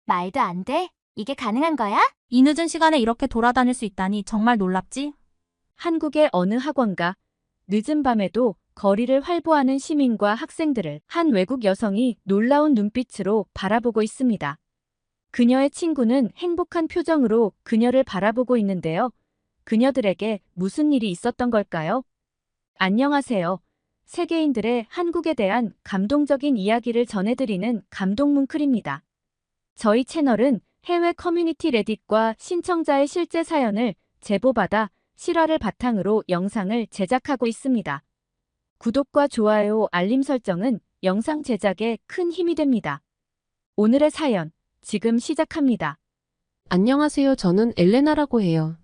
말도 안 돼? 이게 가능한 거야? 이 늦은 시간에 이렇게 돌아다닐 수 있다니 정말 놀랍지? 한국의 어느 학원가, 늦은 밤에도 거리를 활보하는 시민과 학생들을 한 외국 여성이 놀라운 눈빛으로 바라보고 있습니다. 그녀의 친구는 행복한 표정으로 그녀를 바라보고 있는데요. 그녀들에게 무슨 일이 있었던 걸까요? 안녕하세요. 세계인들의 한국에 대한 감동적인 이야기를 전해드리는 감동뭉클입니다. 저희 채널은 해외 커뮤니티 레딧과 신청자의 실제 사연을 제보받아 실화를 바탕으로 영상을 제작하고 있습니다. 구독과 좋아요, 알림 설정은 영상 제작에 큰 힘이 됩니다. 오늘의 사연, 지금 시작합니다. 안녕하세요. 저는 엘레나라고 해요.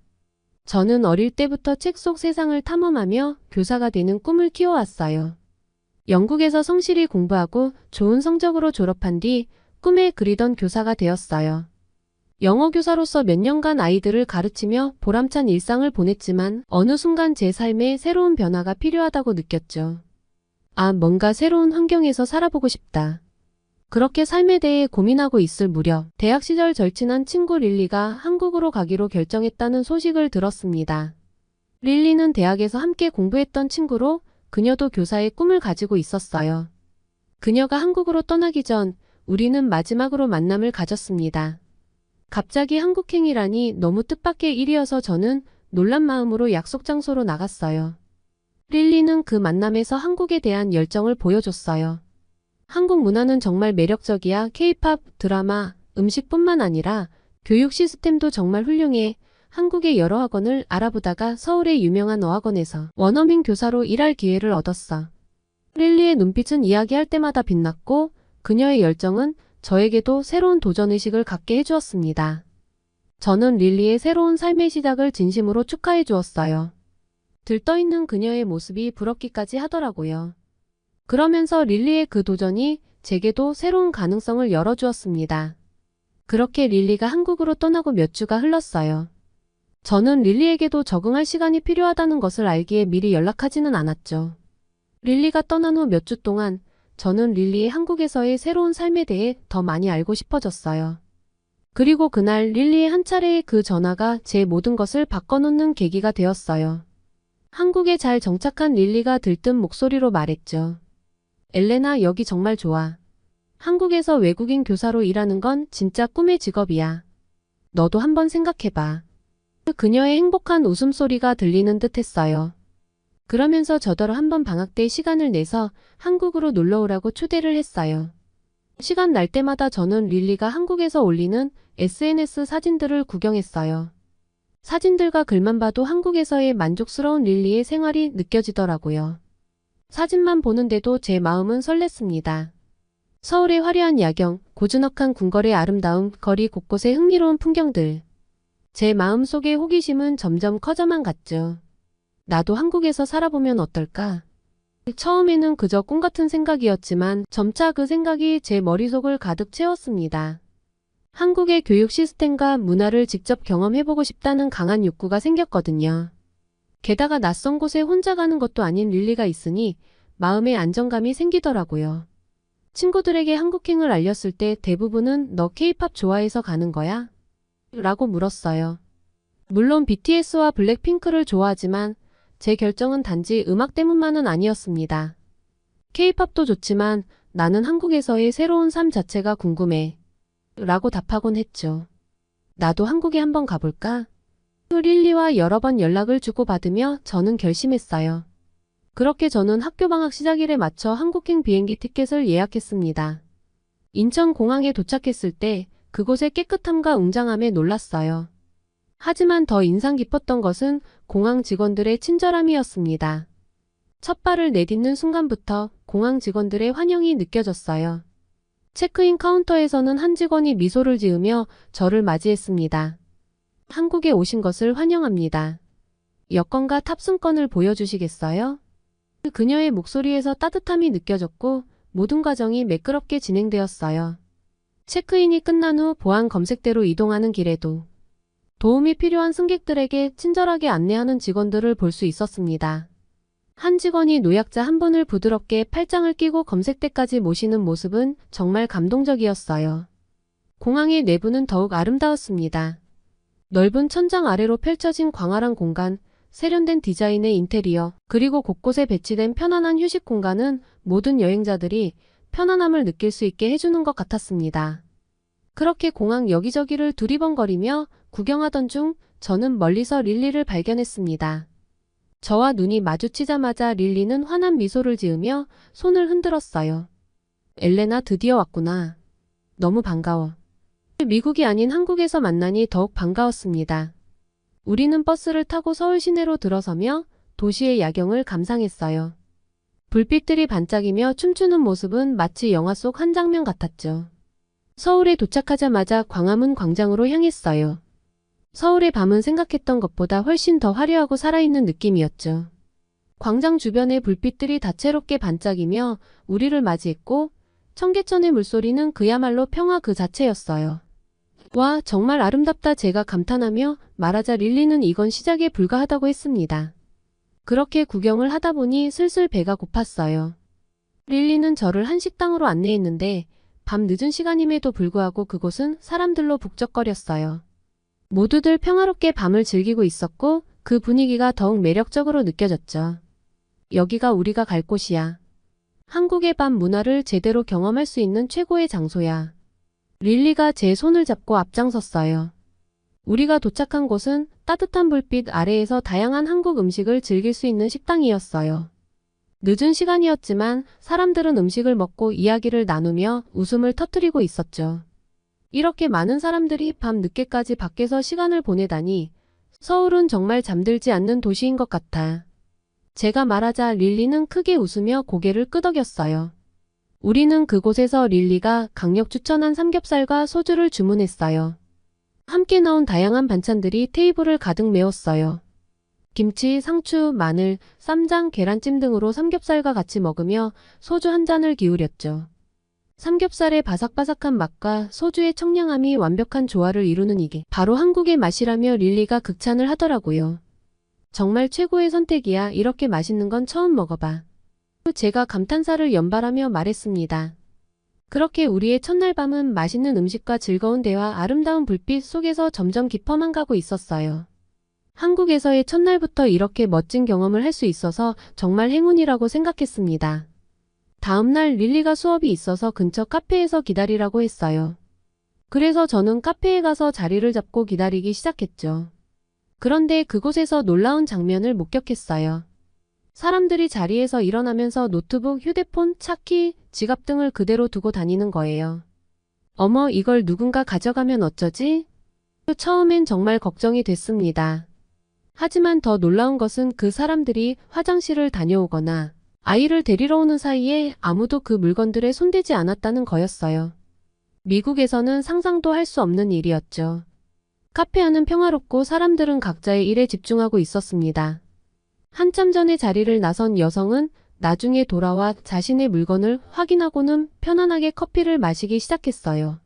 저는 어릴 때부터 책 속 세상을 탐험하며 교사가 되는 꿈을 키워왔어요. 영국에서 성실히 공부하고 좋은 성적으로 졸업한 뒤 꿈에 그리던 교사가 되었어요. 영어 교사로서 몇 년간 아이들을 가르치며 보람찬 일상을 보냈지만 어느 순간 제 삶에 새로운 변화가 필요하다고 느꼈죠. 뭔가 새로운 환경에서 살아보고 싶다. 그렇게 삶에 대해 고민하고 있을 무렵 대학 시절 절친한 친구 릴리가 한국으로 가기로 결정했다는 소식을 들었습니다. 릴리는 대학에서 함께 공부했던 친구로 그녀도 교사의 꿈을 가지고 있었어요. 그녀가 한국으로 떠나기 전 우리는 마지막으로 만남을 가졌습니다. 갑자기 한국행이라니 너무 뜻밖의 일이어서 저는 놀란 마음으로 약속 장소로 나갔어요. 릴리는 그 만남에서 한국에 대한 열정을 보여줬어요. 한국 문화는 정말 매력적이야. K-팝, 드라마, 음식뿐만 아니라 교육 시스템도 정말 훌륭해. 한국의 여러 학원을 알아보다가 서울의 유명한 어학원에서 원어민 교사로 일할 기회를 얻었어. 릴리의 눈빛은 이야기할 때마다 빛났고 그녀의 열정은 저에게도 새로운 도전의식을 갖게 해주었습니다. 저는 릴리의 새로운 삶의 시작을 진심으로 축하해 주었어요. 들떠있는 그녀의 모습이 부럽기까지 하더라고요. 그러면서 릴리의 그 도전이 제게도 새로운 가능성을 열어주었습니다. 그렇게 릴리가 한국으로 떠나고 몇 주가 흘렀어요. 저는 릴리에게도 적응할 시간이 필요하다는 것을 알기에 미리 연락하지는 않았죠. 릴리가 떠난 후 몇 주 동안 저는 릴리의 한국에서의 새로운 삶에 대해 더 많이 알고 싶어졌어요. 그리고 그날 릴리의 한 차례의 그 전화가 제 모든 것을 바꿔놓는 계기가 되었어요. 한국에 잘 정착한 릴리가 들뜬 목소리로 말했죠. 엘레나, 여기 정말 좋아. 한국에서 외국인 교사로 일하는 건 진짜 꿈의 직업이야. 너도 한번 생각해봐. 그녀의 행복한 웃음소리가 들리는 듯 했어요. 그러면서 저더러 한번 방학 때 시간을 내서 한국으로 놀러오라고 초대를 했어요. 시간 날 때마다 저는 릴리가 한국에서 올리는 SNS 사진들을 구경했어요. 사진들과 글만 봐도 한국에서의 만족스러운 릴리의 생활이 느껴지더라고요. 사진만 보는데도 제 마음은 설렜습니다. 서울의 화려한 야경, 고즈넉한 궁궐의 아름다움, 거리 곳곳의 흥미로운 풍경들. 제 마음속의 호기심은 점점 커져만 갔죠. 나도 한국에서 살아보면 어떨까? 처음에는 그저 꿈 같은 생각이었지만 점차 그 생각이 제 머릿속을 가득 채웠습니다. 한국의 교육 시스템과 문화를 직접 경험해보고 싶다는 강한 욕구가 생겼거든요. 게다가 낯선 곳에 혼자 가는 것도 아닌 릴리가 있으니 마음의 안정감이 생기더라고요. 친구들에게 한국행을 알렸을 때 대부분은 너 K-팝 좋아해서 가는 거야? 라고 물었어요. 물론 BTS와 블랙핑크를 좋아하지만 제 결정은 단지 음악 때문만은 아니었습니다. K-팝도 좋지만 나는 한국에서의 새로운 삶 자체가 궁금해. 라고 답하곤 했죠. 나도 한국에 한번 가볼까? 릴리와 여러 번 연락을 주고받으며 저는 결심했어요. 그렇게 저는 학교 방학 시작일에 맞춰 한국행 비행기 티켓을 예약했습니다. 인천공항에 도착했을 때 그곳의 깨끗함과 웅장함에 놀랐어요. 하지만 더 인상 깊었던 것은 공항 직원들의 친절함이었습니다. 첫 발을 내딛는 순간부터 공항 직원들의 환영이 느껴졌어요. 체크인 카운터에서는 한 직원이 미소를 지으며 저를 맞이했습니다. 한국에 오신 것을 환영합니다. 여권과 탑승권을 보여주시겠어요? 그녀의 목소리에서 따뜻함이 느껴졌고 모든 과정이 매끄럽게 진행되었어요. 체크인이 끝난 후 보안 검색대로 이동하는 길에도 도움이 필요한 승객들에게 친절하게 안내하는 직원들을 볼 수 있었습니다. 한 직원이 노약자 한 분을 부드럽게 팔짱을 끼고 검색대까지 모시는 모습은 정말 감동적이었어요. 공항의 내부는 더욱 아름다웠습니다. 넓은 천장 아래로 펼쳐진 광활한 공간, 세련된 디자인의 인테리어, 그리고 곳곳에 배치된 편안한 휴식 공간은 모든 여행자들이 편안함을 느낄 수 있게 해주는 것 같았습니다. 그렇게 공항 여기저기를 두리번거리며 구경하던 중 저는 멀리서 릴리를 발견했습니다. 저와 눈이 마주치자마자 릴리는 환한 미소를 지으며 손을 흔들었어요. 엘레나, 드디어 왔구나. 너무 반가워. 미국이 아닌 한국에서 만나니 더욱 반가웠습니다. 우리는 버스를 타고 서울 시내로 들어서며 도시의 야경을 감상했어요. 불빛들이 반짝이며 춤추는 모습은 마치 영화 속 한 장면 같았죠. 서울에 도착하자마자 광화문 광장으로 향했어요. 서울의 밤은 생각했던 것보다 훨씬 더 화려하고 살아있는 느낌이었죠. 광장 주변의 불빛들이 다채롭게 반짝이며 우리를 맞이했고 청계천의 물소리는 그야말로 평화 그 자체였어요. 와, 정말 아름답다 제가 감탄하며 말하자 릴리는 이건 시작에 불과하다고 했습니다. 그렇게 구경을 하다 보니 슬슬 배가 고팠어요. 릴리는 저를 한식당으로 안내했는데 밤 늦은 시간임에도 불구하고 그곳은 사람들로 북적거렸어요. 모두들 평화롭게 밤을 즐기고 있었고 그 분위기가 더욱 매력적으로 느껴졌죠. 여기가 우리가 갈 곳이야. 한국의 밤 문화를 제대로 경험할 수 있는 최고의 장소야. 릴리가 제 손을 잡고 앞장섰어요. 우리가 도착한 곳은 따뜻한 불빛 아래에서 다양한 한국 음식을 즐길 수 있는 식당이었어요. 늦은 시간이었지만 사람들은 음식을 먹고 이야기를 나누며 웃음을 터뜨리고 있었죠. 이렇게 많은 사람들이 밤 늦게까지 밖에서 시간을 보내다니 서울은 정말 잠들지 않는 도시인 것 같아. 제가 말하자 릴리는 크게 웃으며 고개를 끄덕였어요. 우리는 그곳에서 릴리가 강력 추천한 삼겹살과 소주를 주문했어요. 함께 나온 다양한 반찬들이 테이블을 가득 메웠어요. 김치, 상추, 마늘, 쌈장, 계란찜 등으로 삼겹살과 같이 먹으며 소주 한 잔을 기울였죠. 삼겹살의 바삭바삭한 맛과 소주의 청량함이 완벽한 조화를 이루는 이게 바로 한국의 맛이라며 릴리가 극찬을 하더라고요. 정말 최고의 선택이야. 이렇게 맛있는 건 처음 먹어봐. 제가 감탄사를 연발하며 말했습니다. 그렇게 우리의 첫날 밤은 맛있는 음식과 즐거운 대화, 아름다운 불빛 속에서 점점 깊어만 가고 있었어요. 한국에서의 첫날부터 이렇게 멋진 경험을 할 수 있어서 정말 행운이라고 생각했습니다. 다음날 릴리가 수업이 있어서 근처 카페에서 기다리라고 했어요. 그래서 저는 카페에 가서 자리를 잡고 기다리기 시작했죠. 그런데 그곳에서 놀라운 장면을 목격했어요. 사람들이 자리에서 일어나면서 노트북, 휴대폰, 차키, 지갑 등을 그대로 두고 다니는 거예요. 어머, 이걸 누군가 가져가면 어쩌지? 처음엔 정말 걱정이 됐습니다. 하지만 더 놀라운 것은 그 사람들이 화장실을 다녀오거나 아이를 데리러 오는 사이에 아무도 그 물건들에 손대지 않았다는 거였어요. 미국에서는 상상도 할 수 없는 일이었죠. 카페 안은 평화롭고 사람들은 각자의 일에 집중하고 있었습니다. 한참 전에 자리를 나선 여성은 나중에 돌아와 자신의 물건을 확인하고는 편안하게 커피를 마시기 시작했어요.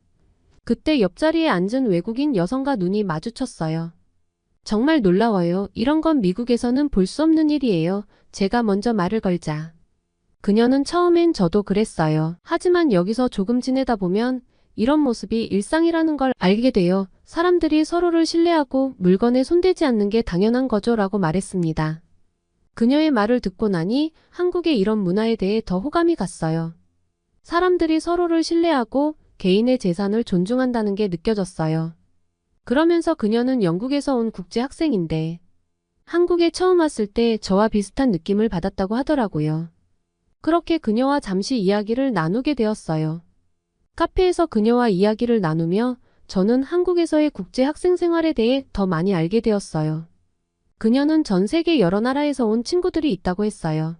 그때 옆자리에 앉은 외국인 여성과 눈이 마주쳤어요. 정말 놀라워요. 이런 건 미국에서는 볼 수 없는 일이에요. 제가 먼저 말을 걸자. 그녀는 처음엔 저도 그랬어요. 하지만 여기서 조금 지내다 보면 이런 모습이 일상이라는 걸 알게 돼요. 사람들이 서로를 신뢰하고 물건에 손대지 않는 게 당연한 거죠 라고 말했습니다. 그녀의 말을 듣고 나니 한국의 이런 문화에 대해 더 호감이 갔어요. 사람들이 서로를 신뢰하고 개인의 재산을 존중한다는 게 느껴졌어요. 그러면서 그녀는 영국에서 온 국제 학생인데 한국에 처음 왔을 때 저와 비슷한 느낌을 받았다고 하더라고요. 그렇게 그녀와 잠시 이야기를 나누게 되었어요. 카페에서 그녀와 이야기를 나누며 저는 한국에서의 국제 학생 생활에 대해 더 많이 알게 되었어요. 그녀는 전 세계 여러 나라에서 온 친구들이 있다고 했어요.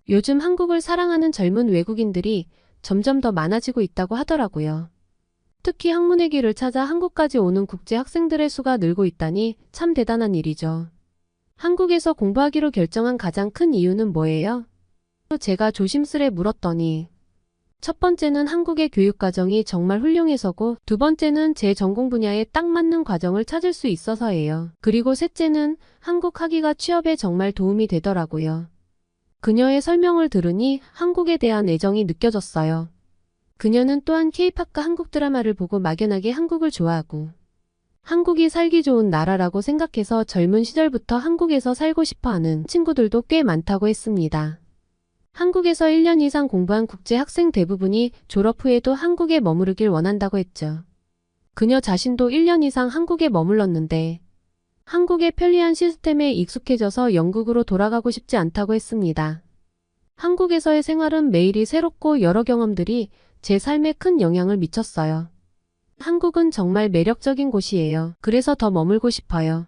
요즘 한국을 사랑하는 젊은 외국인들이 점점 더 많아지고 있다고 하더라고요. 특히 학문의 길을 찾아 한국까지 오는 국제 학생들의 수가 늘고 있다니 참 대단한 일이죠. 한국에서 공부하기로 결정한 가장 큰 이유는 뭐예요? 제가 조심스레 물었더니 첫 번째는 한국의 교육과정이 정말 훌륭해서고 두 번째는 제 전공 분야에 딱 맞는 과정을 찾을 수 있어서예요. 그리고 셋째는 한국 학위가 취업에 정말 도움이 되더라고요. 그녀의 설명을 들으니 한국에 대한 애정이 느껴졌어요. 그녀는 또한 K-팝과 한국 드라마를 보고 막연하게 한국을 좋아하고 한국이 살기 좋은 나라라고 생각해서 젊은 시절부터 한국에서 살고 싶어 하는 친구들도 꽤 많다고 했습니다. 한국에서 1년 이상 공부한 국제 학생 대부분이 졸업 후에도 한국에 머무르길 원한다고 했죠. 그녀 자신도 1년 이상 한국에 머물렀는데 한국의 편리한 시스템에 익숙해져서 영국으로 돌아가고 싶지 않다고 했습니다. 한국에서의 생활은 매일이 새롭고 여러 경험들이 제 삶에 큰 영향을 미쳤어요. 한국은 정말 매력적인 곳이에요. 그래서 더 머물고 싶어요.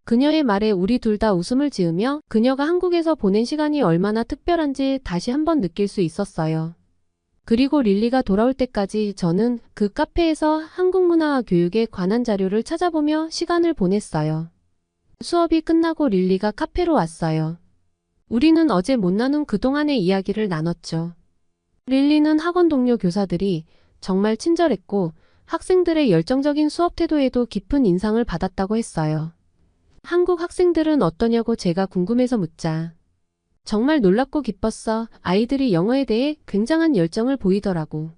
그녀의 말에 우리 둘 다 웃음을 지으며 그녀가 한국에서 보낸 시간이 얼마나 특별한지 다시 한번 느낄 수 있었어요. 그리고 릴리가 돌아올 때까지 저는 그 카페에서 한국 문화와 교육에 관한 자료를 찾아보며 시간을 보냈어요. 수업이 끝나고 릴리가 카페로 왔어요. 우리는 어제 못 나눈 그동안의 이야기를 나눴죠. 릴리는 학원 동료 교사들이 정말 친절했고 학생들의 열정적인 수업 태도에도 깊은 인상을 받았다고 했어요. 한국 학생들은 어떠냐고 제가 궁금해서 묻자. 정말 놀랍고 기뻤어. 아이들이 영어에 대해 굉장한 열정을 보이더라고.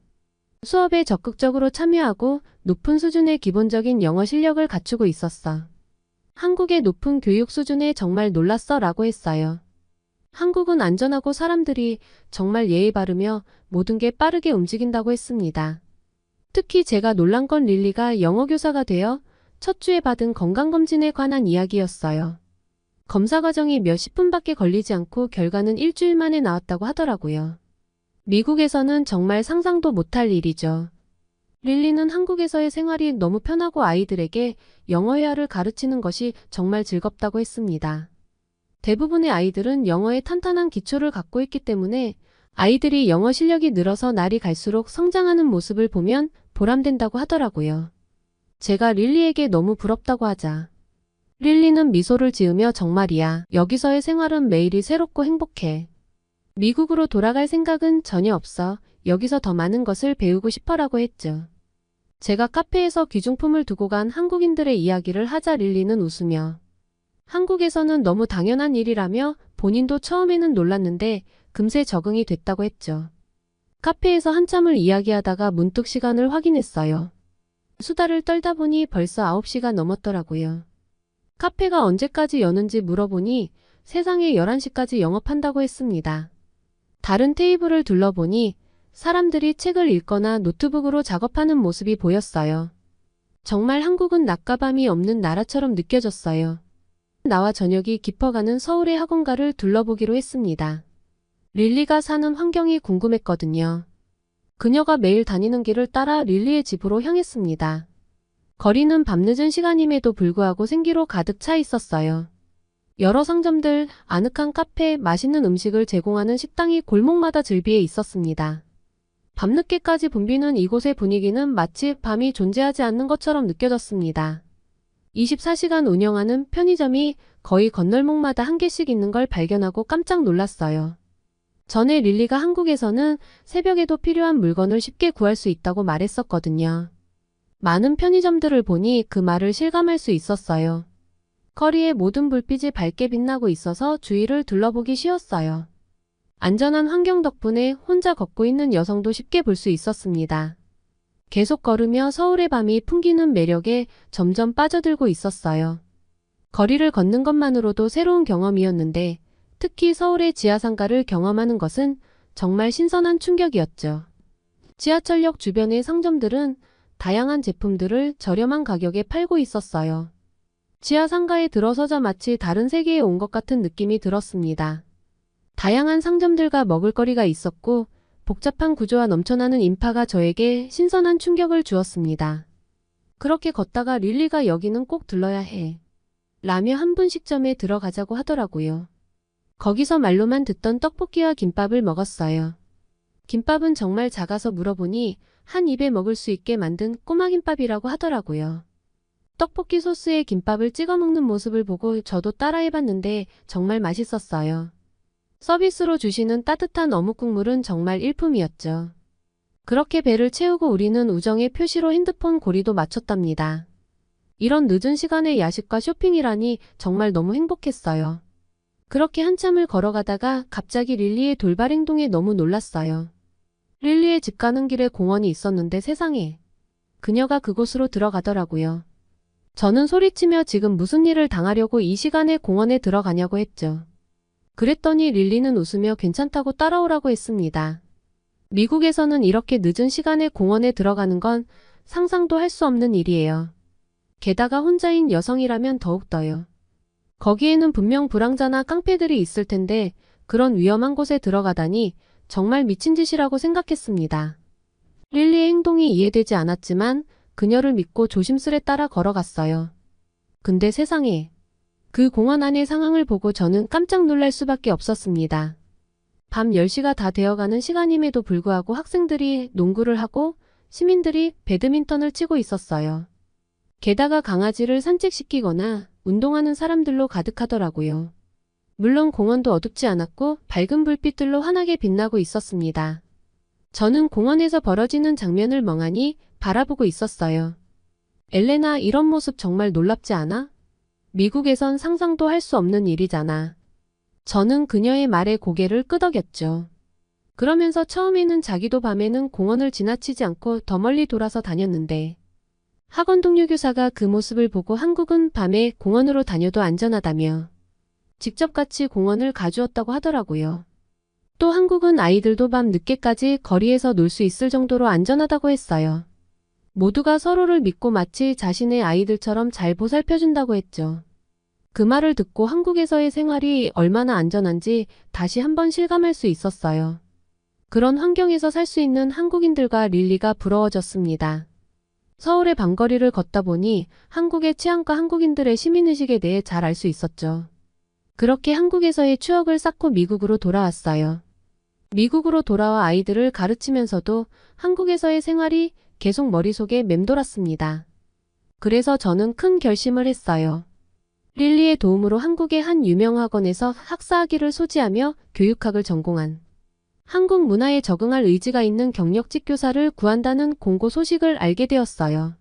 수업에 적극적으로 참여하고 높은 수준의 기본적인 영어 실력을 갖추고 있었어. 한국의 높은 교육 수준에 정말 놀랐어 라고 했어요. 한국은 안전하고 사람들이 정말 예의 바르며 모든 게 빠르게 움직인다고 했습니다. 특히 제가 놀란 건 릴리가 영어 교사가 되어 첫 주에 받은 건강검진에 관한 이야기였어요. 검사 과정이 몇십 분밖에 걸리지 않고 결과는 일주일 만에 나왔다고 하더라고요. 미국에서는 정말 상상도 못할 일이죠. 릴리는 한국에서의 생활이 너무 편하고 아이들에게 영어 회화를 가르치는 것이 정말 즐겁다고 했습니다. 대부분의 아이들은 영어에 탄탄한 기초를 갖고 있기 때문에 아이들이 영어 실력이 늘어서 날이 갈수록 성장하는 모습을 보면 보람된다고 하더라고요. 제가 릴리에게 너무 부럽다고 하자. 릴리는 미소를 지으며 정말이야. 여기서의 생활은 매일이 새롭고 행복해. 미국으로 돌아갈 생각은 전혀 없어. 여기서 더 많은 것을 배우고 싶어라고 했죠. 제가 카페에서 귀중품을 두고 간 한국인들의 이야기를 하자 릴리는 웃으며 한국에서는 너무 당연한 일이라며 본인도 처음에는 놀랐는데 금세 적응이 됐다고 했죠. 카페에서 한참을 이야기하다가 문득 시간을 확인했어요. 수다를 떨다 보니 벌써 9시가 넘었더라고요. 카페가 언제까지 여는지 물어보니 세상에 11시까지 영업한다고 했습니다. 다른 테이블을 둘러보니 사람들이 책을 읽거나 노트북으로 작업하는 모습이 보였어요. 정말 한국은 낮과 밤이 없는 나라처럼 느껴졌어요. 나와 저녁이 깊어가는 서울의 학원가를 둘러보기로 했습니다. 릴리가 사는 환경이 궁금했거든요. 그녀가 매일 다니는 길을 따라 릴리의 집으로 향했습니다. 거리는 밤늦은 시간임에도 불구하고 생기로 가득 차 있었어요. 여러 상점들, 아늑한 카페, 맛있는 음식을 제공하는 식당이 골목마다 즐비해 있었습니다. 밤늦게까지 붐비는 이곳의 분위기는 마치 밤이 존재하지 않는 것처럼 느껴졌습니다. 24시간 운영하는 편의점이 거의 건널목마다 한 개씩 있는 걸 발견하고 깜짝 놀랐어요. 전에 릴리가 한국에서는 새벽에도 필요한 물건을 쉽게 구할 수 있다고 말했었거든요. 많은 편의점들을 보니 그 말을 실감할 수 있었어요. 거리의 모든 불빛이 밝게 빛나고 있어서 주위를 둘러보기 쉬웠어요. 안전한 환경 덕분에 혼자 걷고 있는 여성도 쉽게 볼 수 있었습니다. 계속 걸으며 서울의 밤이 풍기는 매력에 점점 빠져들고 있었어요. 거리를 걷는 것만으로도 새로운 경험이었는데 특히 서울의 지하상가를 경험하는 것은 정말 신선한 충격이었죠. 지하철역 주변의 상점들은 다양한 제품들을 저렴한 가격에 팔고 있었어요. 지하상가에 들어서자 마치 다른 세계에 온 것 같은 느낌이 들었습니다. 다양한 상점들과 먹을거리가 있었고 복잡한 구조와 넘쳐나는 인파가 저에게 신선한 충격을 주었습니다. 그렇게 걷다가 릴리가 여기는 꼭 들러야 해. 라며 한 분식점에 들어가자고 하더라고요. 거기서 말로만 듣던 떡볶이와 김밥을 먹었어요. 김밥은 정말 작아서 물어보니 한 입에 먹을 수 있게 만든 꼬마 김밥이라고 하더라고요. 떡볶이 소스에 김밥을 찍어 먹는 모습을 보고 저도 따라해봤는데 정말 맛있었어요. 서비스로 주시는 따뜻한 어묵 국물은 정말 일품이었죠. 그렇게 배를 채우고 우리는 우정의 표시로 핸드폰 고리도 맞췄답니다. 이런 늦은 시간에 야식과 쇼핑이라니 정말 너무 행복했어요. 그렇게 한참을 걸어가다가 갑자기 릴리의 돌발 행동에 너무 놀랐어요. 릴리의 집 가는 길에 공원이 있었는데 세상에. 그녀가 그곳으로 들어가더라고요. 저는 소리치며 지금 무슨 일을 당하려고 이 시간에 공원에 들어가냐고 했죠. 그랬더니 릴리는 웃으며 괜찮다고 따라오라고 했습니다. 미국에서는 이렇게 늦은 시간에 공원에 들어가는 건 상상도 할 수 없는 일이에요. 게다가 혼자인 여성이라면 더욱더요. 거기에는 분명 불황자나 깡패들이 있을 텐데 그런 위험한 곳에 들어가다니 정말 미친 짓이라고 생각했습니다. 릴리의 행동이 이해되지 않았지만 그녀를 믿고 조심스레 따라 걸어갔어요. 근데 세상에. 그 공원 안의 상황을 보고 저는 깜짝 놀랄 수밖에 없었습니다. 밤 10시가 다 되어가는 시간임에도 불구하고 학생들이 농구를 하고 시민들이 배드민턴을 치고 있었어요. 게다가 강아지를 산책시키거나 운동하는 사람들로 가득하더라고요. 물론 공원도 어둡지 않았고 밝은 불빛들로 환하게 빛나고 있었습니다. 저는 공원에서 벌어지는 장면을 멍하니 바라보고 있었어요. 엘레나, 이런 모습 정말 놀랍지 않아? 미국에선 상상도 할 수 없는 일이잖아. 저는 그녀의 말에 고개를 끄덕였죠. 그러면서 처음에는 자기도 밤에는 공원을 지나치지 않고 더 멀리 돌아서 다녔는데 학원 동료 교사가 그 모습을 보고 한국은 밤에 공원으로 다녀도 안전하다며 직접 같이 공원을 가주었다고 하더라고요. 또 한국은 아이들도 밤 늦게까지 거리에서 놀 수 있을 정도로 안전하다고 했어요. 모두가 서로를 믿고 마치 자신의 아이들처럼 잘 보살펴준다고 했죠. 그 말을 듣고 한국에서의 생활이 얼마나 안전한지 다시 한번 실감할 수 있었어요. 그런 환경에서 살 수 있는 한국인들과 릴리가 부러워졌습니다. 서울의 밤거리를 걷다 보니 한국의 치안과 한국인들의 시민의식에 대해 잘 알 수 있었죠. 그렇게 한국에서의 추억을 쌓고 미국으로 돌아왔어요. 미국으로 돌아와 아이들을 가르치면서도 한국에서의 생활이 계속 머릿속에 맴돌았습니다. 그래서 저는 큰 결심을 했어요. 릴리의 도움으로 한국의 한 유명 학원에서 학사학위를 소지하며 교육학을 전공한 한국 문화에 적응할 의지가 있는 경력직 교사를 구한다는 공고 소식을 알게 되었어요.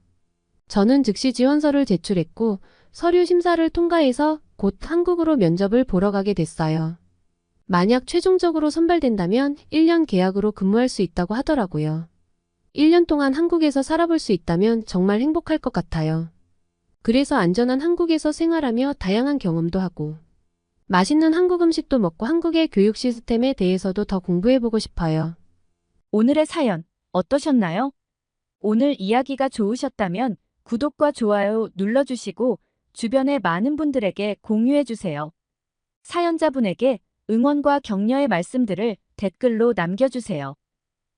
저는 즉시 지원서를 제출했고 서류 심사를 통과해서 곧 한국으로 면접을 보러 가게 됐어요. 만약 최종적으로 선발된다면 1년 계약으로 근무할 수 있다고 하더라고요. 1년 동안 한국에서 살아볼 수 있다면 정말 행복할 것 같아요. 그래서 안전한 한국에서 생활하며 다양한 경험도 하고 맛있는 한국 음식도 먹고 한국의 교육 시스템에 대해서도 더 공부해보고 싶어요. 오늘의 사연 어떠셨나요? 오늘 이야기가 좋으셨다면 구독과 좋아요 눌러주시고 주변의 많은 분들에게 공유해주세요. 사연자분에게 응원과 격려의 말씀들을 댓글로 남겨주세요.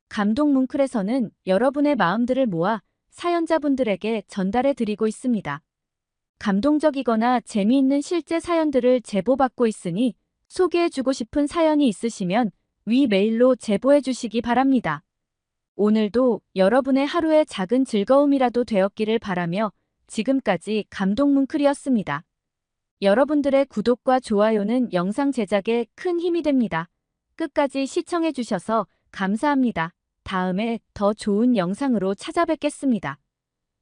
감동 뭉클에서는 여러분의 마음들을 모아 사연자분들에게 전달해드리고 있습니다. 감동적이거나 재미있는 실제 사연들을 제보받고 있으니 소개해주고 싶은 사연이 있으시면 위 메일로 제보해주시기 바랍니다. 오늘도 여러분의 하루의 작은 즐거움이라도 되었기를 바라며 지금까지 감동 뭉클이었습니다. 여러분들의 구독과 좋아요는 영상 제작에 큰 힘이 됩니다. 끝까지 시청해주셔서 감사합니다. 다음에 더 좋은 영상으로 찾아뵙겠습니다.